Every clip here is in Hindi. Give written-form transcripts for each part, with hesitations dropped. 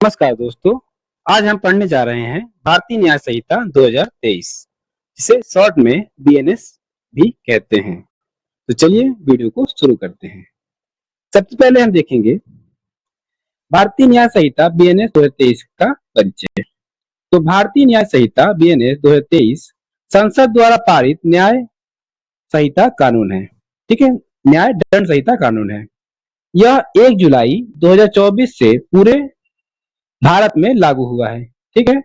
नमस्कार दोस्तों, आज हम पढ़ने जा रहे हैं भारतीय न्याय संहिता 2023, जिसे शॉर्ट में बीएनएस भी कहते हैं। तो चलिए वीडियो को शुरू करते हैं। सबसे पहले हम देखेंगे भारतीय न्याय संहिता बीएनएस 2023 का परिचय। तो भारतीय न्याय संहिता बीएनएस 2023 संसद द्वारा पारित न्याय संहिता कानून है। ठीक है, न्याय दंड संहिता कानून है। यह 1 जुलाई 2024 से पूरे भारत में लागू हुआ है। ठीक है,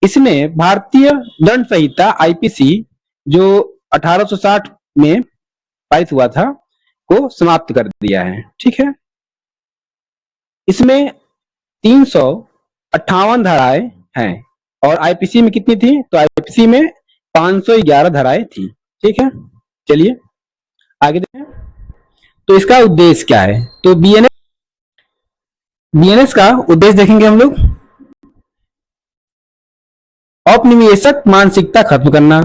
इसमें भारतीय दंड संहिता आईपीसी जो 1860 में पारित हुआ था को समाप्त कर दिया है। ठीक है, इसमें 358 धाराएं हैं और आईपीसी में कितनी थी? तो आईपीसी में 511 धाराएं थी। ठीक है, चलिए आगे देखें। तो इसका उद्देश्य क्या है? तो बीएनएस का उद्देश्य देखेंगे हम लोग। औपनिवेशिक मानसिकता खत्म करना,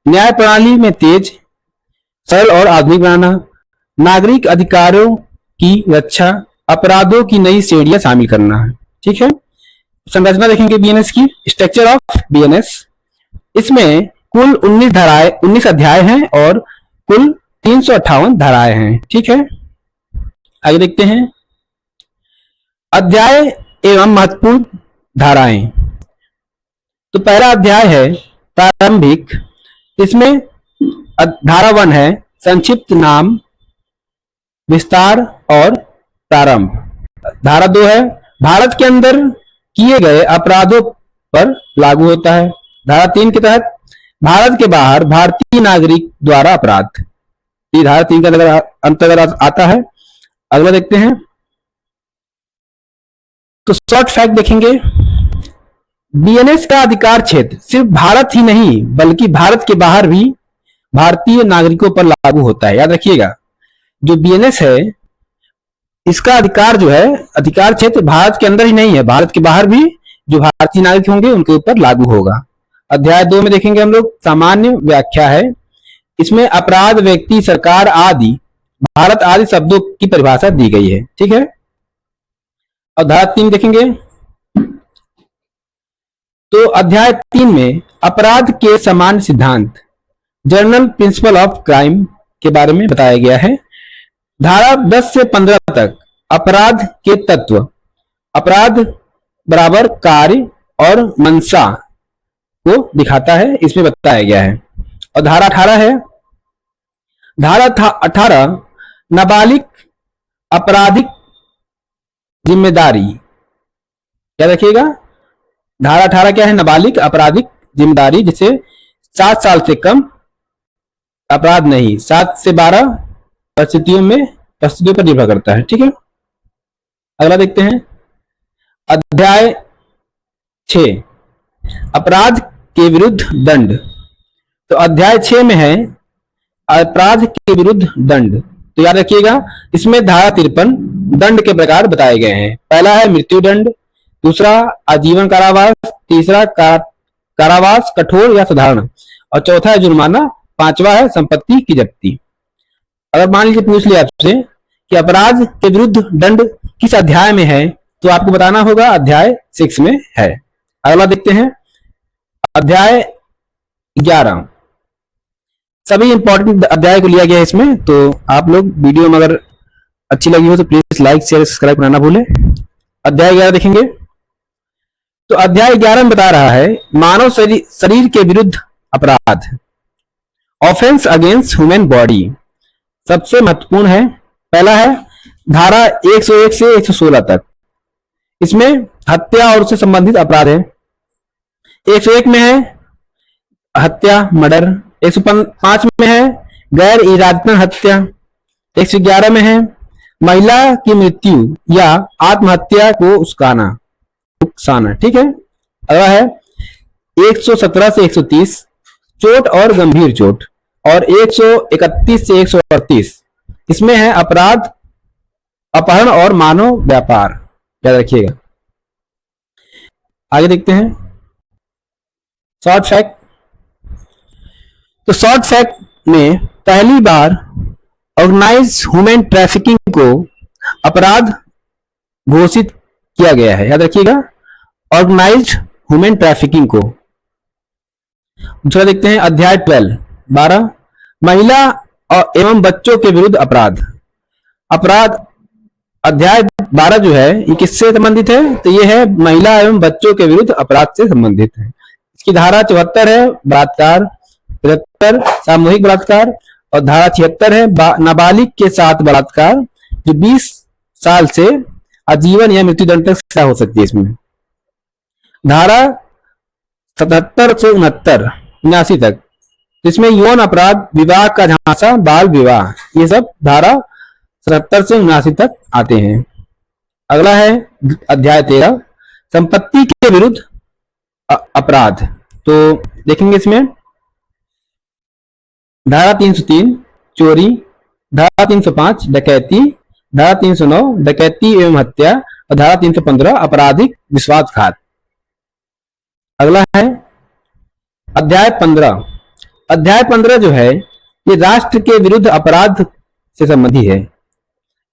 न्याय प्रणाली में तेज, सरल और आधुनिक बनाना, नागरिक अधिकारों की रक्षा, अपराधों की नई श्रेणियां शामिल करना है। ठीक है, संरचना देखेंगे बीएनएस की। स्ट्रक्चर ऑफ बीएनएस, इसमें कुल 19 अध्याय हैं और कुल 358 धाराएं हैं। ठीक है, आगे देखते हैं अध्याय एवं महत्वपूर्ण धाराएं। तो पहला अध्याय है प्रारंभिक। इसमें धारा 1 है संक्षिप्त नाम, विस्तार और प्रारंभ। धारा 2 है भारत के अंदर किए गए अपराधों पर लागू होता है। धारा 3 के तहत भारत के बाहर भारतीय नागरिक द्वारा अपराध, ये धारा 3 के अंतर्गत आता है। अगला देखते हैं। तो शॉर्ट फैक्ट देखेंगे। बीएनएस का अधिकार क्षेत्र सिर्फ भारत ही नहीं बल्कि भारत के बाहर भी भारतीय नागरिकों पर लागू होता है। याद रखिएगा, जो बीएनएस है इसका अधिकार जो है, अधिकार क्षेत्र भारत के अंदर ही नहीं है, भारत के बाहर भी जो भारतीय नागरिक होंगे उनके ऊपर लागू होगा। अध्याय 2 में देखेंगे हम लोग सामान्य व्याख्या है। इसमें अपराध, व्यक्ति, सरकार आदि, भारत आदि शब्दों की परिभाषा दी गई है। ठीक है, और धारा 3 देखेंगे। तो अध्याय 3 में अपराध के सामान्य सिद्धांत, जनरल प्रिंसिपल ऑफ क्राइम के बारे में बताया गया है। धारा 10 से 15 तक अपराध के तत्व, अपराध बराबर कार्य और मंशा को दिखाता है, इसमें बताया गया है। और धारा 18 है, धारा 18 नाबालिग आपराधिक जिम्मेदारी। क्या रखिएगा, धारा 18 क्या है? नाबालिग आपराधिक जिम्मेदारी, जिसे 7 साल से कम अपराध नहीं, 7 से 12 परिस्थितियों पर निर्भर करता है। ठीक है, अगला देखते हैं अध्याय 6 अपराध के विरुद्ध दंड। तो अध्याय 6 में है अपराध के विरुद्ध दंड। तो याद रखिएगा, इसमें धारा 53 दंड के प्रकार बताए गए हैं। पहला है मृत्यु दंड, दूसरा आजीवन कारावास, तीसरा कारावास कठोर या साधारण, और चौथा है जुर्माना, पांचवा है संपत्ति की जब्ती। अगर मान लीजिए पूछ लिया आपसे कि अपराध के विरुद्ध दंड किस अध्याय में है, तो आपको बताना होगा अध्याय 6 में है। अगला देखते हैं अध्याय 11। सभी इंपॉर्टेंट अध्याय को लिया गया है इसमें, तो आप लोग वीडियो में अगर अच्छी लगी हो तो प्लीज लाइक, शेयर, सब्सक्राइब करना ना भूलें। अध्याय 11 देखेंगे। तो अध्याय 11 में बता रहा है मानव शरीर के विरुद्ध अपराध, ऑफेंस अगेंस्ट ह्यूमन बॉडी। सबसे महत्वपूर्ण है, पहला है धारा 101 से 116 तक। इसमें हत्या और उससे संबंधित अपराध है। 101 में है हत्या, मर्डर। 105 में है गैर इरादतन हत्या। 111 में है महिला की मृत्यु या आत्महत्या को उकसाना। ठीक है, अगला है 117 से 130 चोट और गंभीर चोट, और 131 से 138 इसमें है अपराध, अपहरण और मानव व्यापार। याद रखिएगा। आगे देखते हैं शॉर्ट फैक्ट। तो शॉर्ट फैक्ट में पहली बार ऑर्गेनाइज ह्यूमन ट्रैफिकिंग को अपराध घोषित किया गया है, याद रखिएगा, ऑर्गेनाइज्ड ह्यूमन ट्रैफिकिंग को। दूसरा देखते हैं अध्याय 12 महिला एवं बच्चों के विरुद्ध अपराध। अपराध अध्याय 12 जो है ये किससे संबंधित है, तो ये है महिला एवं बच्चों के विरुद्ध अपराध से संबंधित है। इसकी धारा 74 है बलात्कार, 73 सामूहिक बलात्कार, और धारा 76 है नाबालिग के साथ बलात्कार, जो 20 साल से आजीवन या मृत्युदंड तक सजा हो सकती है। इसमें धारा 77 से 79 तक, जिसमें यौन अपराध, विवाह का झांसा, बाल विवाह, ये सब धारा 77 से 79 तक आते हैं। अगला है अध्याय 13 संपत्ति के विरुद्ध अपराध। तो देखेंगे इसमें धारा 303 चोरी, धारा 305 डकैती, धारा 309 डकैती एवं हत्या, और धारा 315 आपराधिक विश्वासघात। अगला है अध्याय 15। अध्याय 15 जो है ये राष्ट्र के विरुद्ध अपराध से संबंधी है।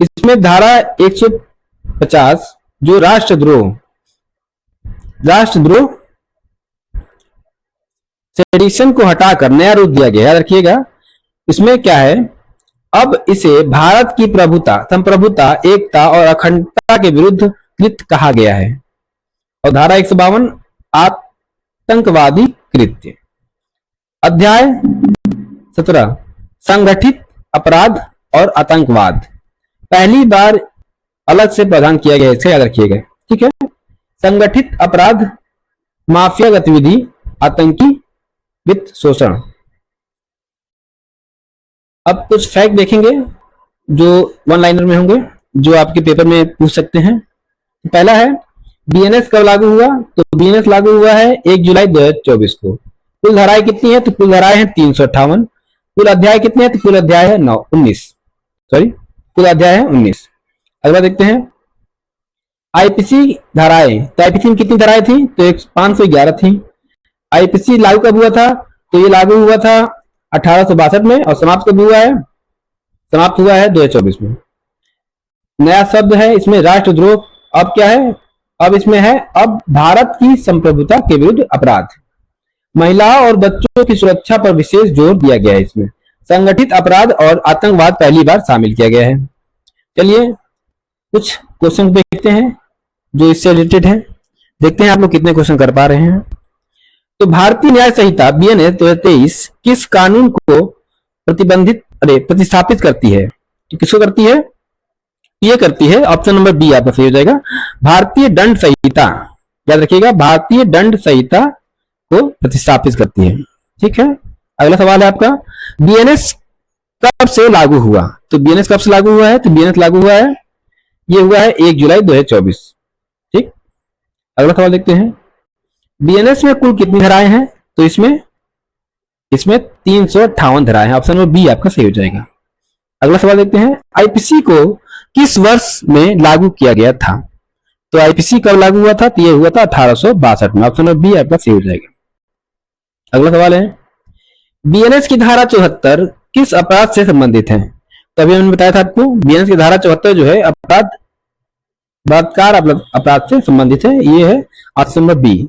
इसमें धारा 150 जो राष्ट्रद्रोह सेडिशन को हटाकर नया रूप दिया गया, याद रखिएगा। इसमें क्या है, अब इसे भारत की प्रभुता, संप्रभुता, एकता और अखंडता के विरुद्ध कृत कहा गया है। और धारा 152 आतंकवादी कृत्य। अध्याय 17 संगठित अपराध और आतंकवाद, पहली बार अलग से प्रावधान किया गया, इसे याद रखिएगा, ठीक है। संगठित अपराध, माफिया गतिविधि, आतंकी वित्त शोषण। अब कुछ फैक्ट देखेंगे जो वन लाइनर में होंगे, जो आपके पेपर में पूछ सकते हैं। पहला है बीएनएस कब लागू हुआ, तो बीएनएस लागू हुआ है 1 जुलाई 2024 को। कुल धाराएं कितनी है, तो कुल धाराएं हैं 358। कुल अध्याय कितने हैं, तो कुल अध्याय है 19, कुल अध्याय है 19। अगला देखते हैं आईपीसी धाराएं। तो आईपीसी में कितनी धाराएं थी, तो 511 थी। आईपीसी लागू कब हुआ था, तो ये लागू हुआ था 1862 में, और समाप्त कब हुआ है, समाप्त हुआ है 2024 में। नया शब्द है इसमें राष्ट्रद्रोह। अब क्या है, अब इसमें है अब भारत की संप्रभुता के विरुद्ध अपराध। महिलाओं और बच्चों की सुरक्षा पर विशेष जोर दिया गया है। इसमें संगठित अपराध और आतंकवाद पहली बार शामिल किया गया है। चलिए कुछ क्वेश्चन देखते हैं जो इससे रिलेटेड है, देखते हैं आप लोग कितने क्वेश्चन कर पा रहे हैं। तो भारतीय न्याय संहिता बीएनएस 2023 किस कानून को प्रतिस्थापित करती है, तो किसको करती है, ये करती है, ऑप्शन नंबर बी आपका सही हो जाएगा, भारतीय दंड संहिता। याद रखिएगा, भारतीय दंड संहिता को प्रतिस्थापित करती है, ठीक है। अगला सवाल है आपका बीएनएस कब से लागू हुआ, तो बीएनएस कब से लागू हुआ है, तो बीएनएस लागू हुआ है, ये हुआ है 1 जुलाई 2024, ठीक। अगला सवाल देखते हैं बीएनएस में कुल कितनी धाराएं हैं, तो इसमें 358 धाराएं हैं, ऑप्शन नंबर बी आपका सही हो जाएगा। अगला सवाल देखते हैं आईपीसी को किस वर्ष में लागू किया गया था, तो आईपीसी कब लागू हुआ था, तो ये हुआ था 1862 में, ऑप्शन नंबर बी आपका सही हो जाएगा। अगला सवाल है बीएनएस की धारा 74 किस अपराध से संबंधित है, तो अभी हमने बताया था आपको बीएनएस की धारा 74 जो है अपराध बलात्कार अपराध से संबंधित है, ये है ऑप्शन नंबर बी।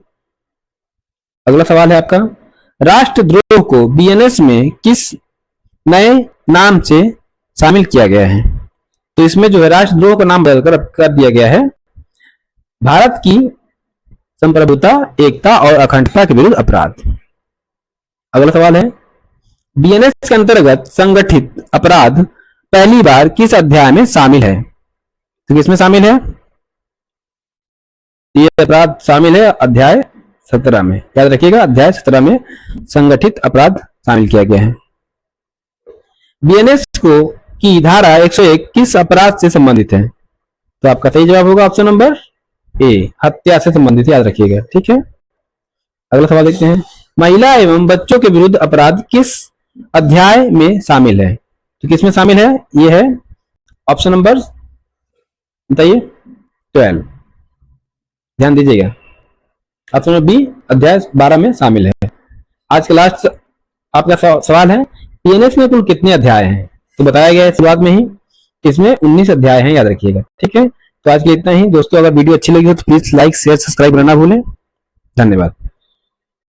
अगला सवाल है आपका राष्ट्रद्रोह को बीएनएस में किस नए नाम से शामिल किया गया है, तो इसमें जो है राष्ट्रद्रोह का नाम बदलकर कर दिया गया है भारत की संप्रभुता, एकता और अखंडता के विरुद्ध अपराध। अगला सवाल है बीएनएस के अंतर्गत संगठित अपराध पहली बार किस अध्याय में शामिल है, तो किसमें शामिल है, ये अपराध शामिल है अध्याय 17 में। याद रखिएगा अध्याय 17 में संगठित अपराध शामिल किया गया है। बीएनएस को की धारा 101 किस अपराध से संबंधित है, तो आपका सही जवाब होगा ऑप्शन नंबर ए, हत्या से संबंधित, याद रखिएगा, ठीक है। अगला सवाल देखते हैं महिला एवं बच्चों के विरुद्ध अपराध किस अध्याय में शामिल है, तो किसमें शामिल है, ये है ऑप्शन नंबर बताइए 12, ध्यान दीजिएगा, ऑप्शन नंबर बी अध्याय 12 में शामिल है। आज का लास्ट आपका सवाल है बीएनएस में कुल कितने अध्याय हैं, तो बताया गया है शुरुआत में ही, इसमें 19 अध्याय हैं, याद रखिएगा, ठीक है। तो आज के लिए इतना ही दोस्तों। अगर वीडियो अच्छी लगी हो तो प्लीज लाइक शेयर सब्सक्राइब करना ना भूलें। धन्यवाद।